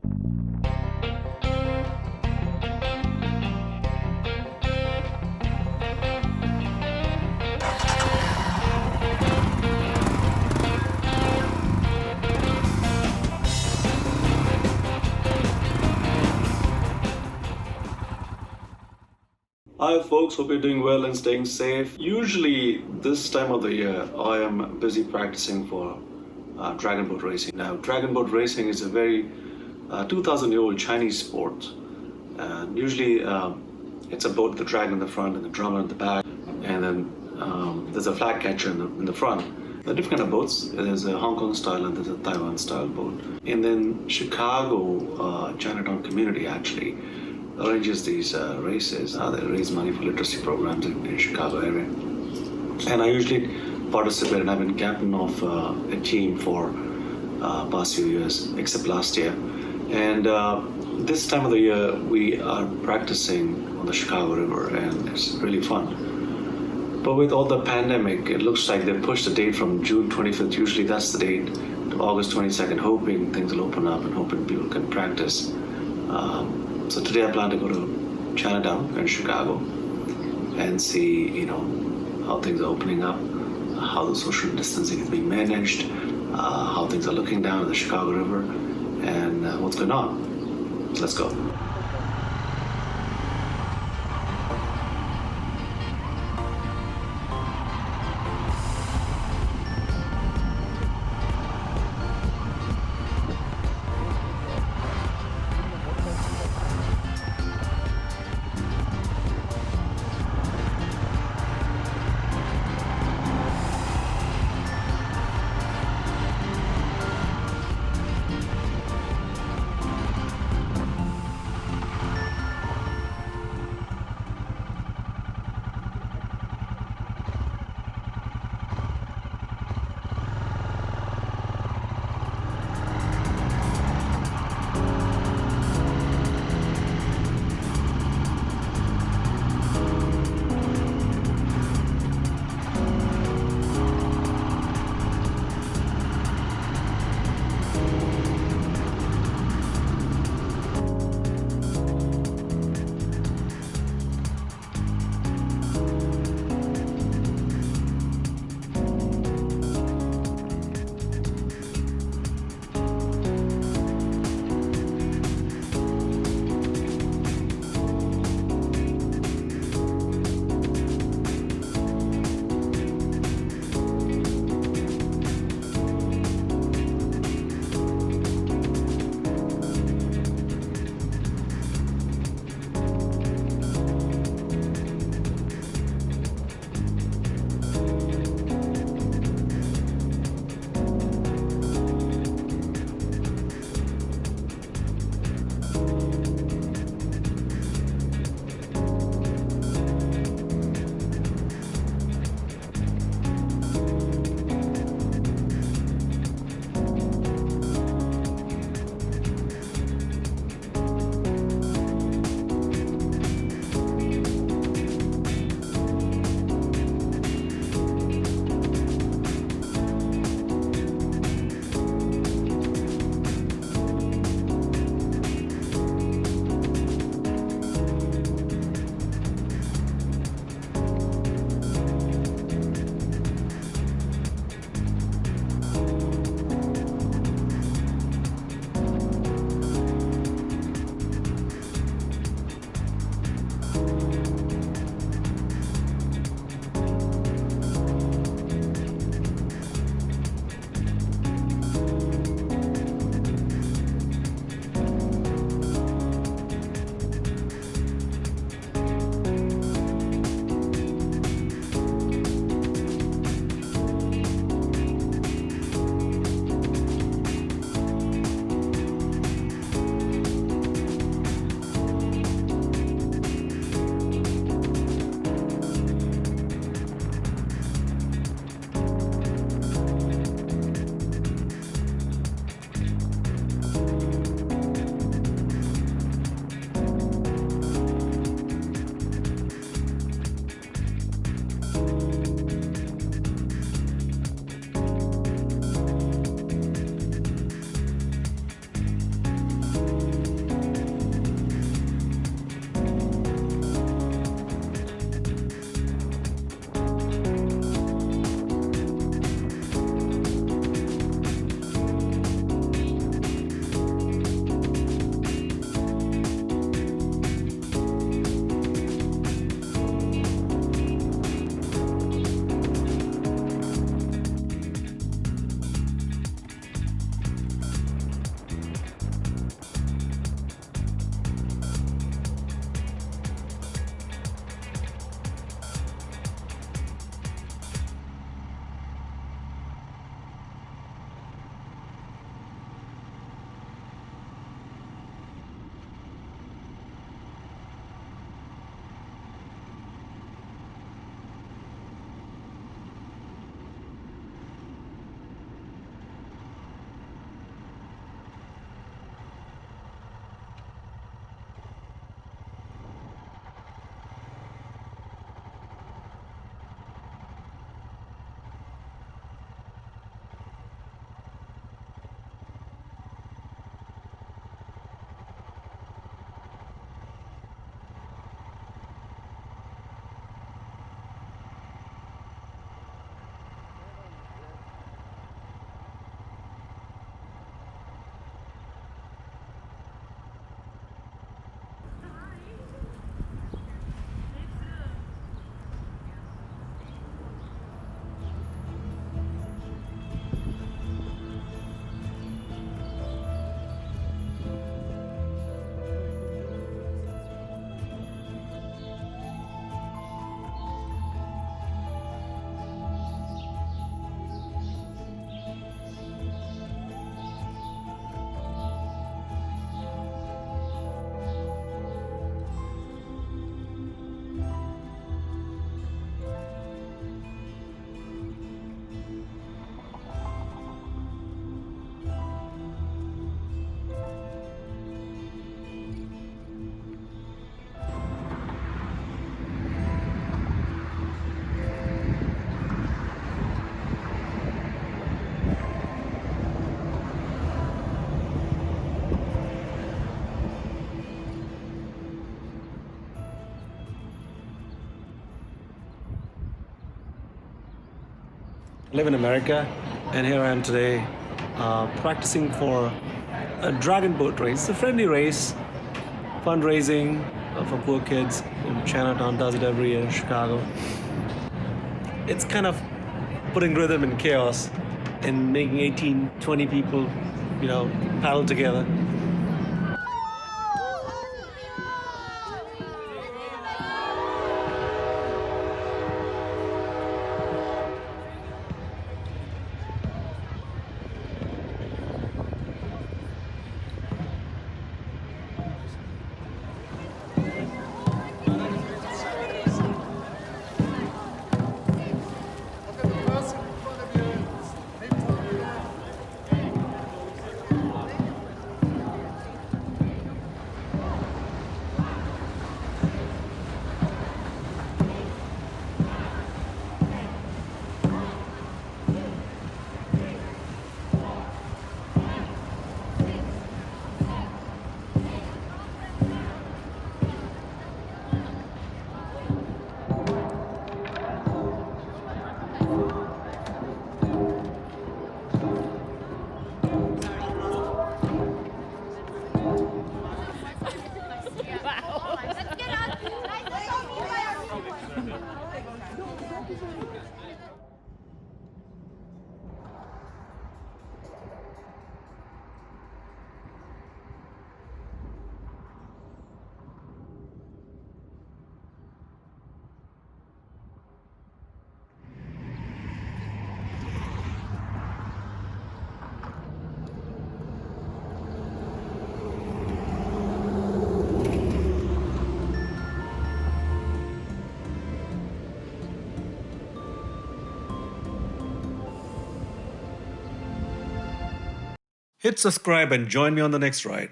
Hi folks, hope you're doing well and staying safe. Usually this time of the year I am busy practicing for dragon boat racing. Now dragon boat racing is a very 2000-year-old Chinese sport, and usually it's a boat with a dragon in the front and the drummer in the back, and then there's a flag catcher in the front. There are different kind of boats. There's a Hong Kong style and there's a Taiwan style boat. And then Chicago Chinatown community actually arranges these races. They raise money for literacy programs in Chicago area. And I usually participate, and I've been captain of a team for past few years, except last year. And this time of the year, we are practicing on the Chicago River, and it's really fun. But with all the pandemic, it looks like they pushed the date from June 25th, usually that's the date, to August 22nd, hoping things will open up and hoping people can practice. So today I plan to go to Chinatown in Chicago and see, how things are opening up, how the social distancing is being managed, how things are looking down at the Chicago River, and what's going on. Let's go. I live in America, and here I am today practicing for a dragon boat race. It's a friendly race, fundraising for poor kids. Chinatown does it every year in Chicago. It's kind of putting rhythm and chaos and making 18, 20 people, paddle together. Hit subscribe and join me on the next ride.